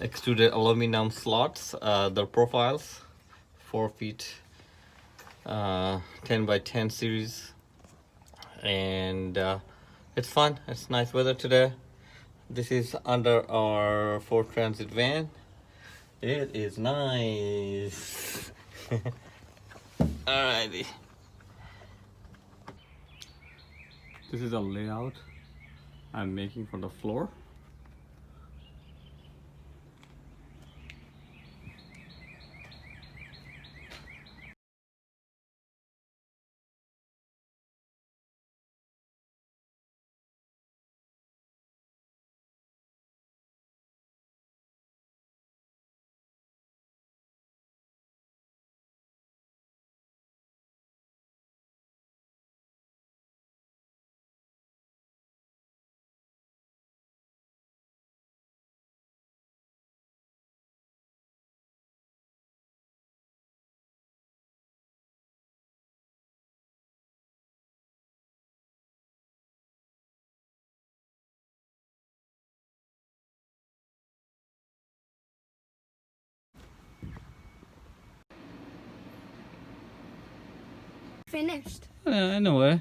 extruded aluminum slots. The profiles 4 feet, 10 by 10 series, and it's fun. It's nice weather today. This is under our Ford Transit van. It is nice. Alrighty. This is a layout I'm making for the floor. Finished. Anyway,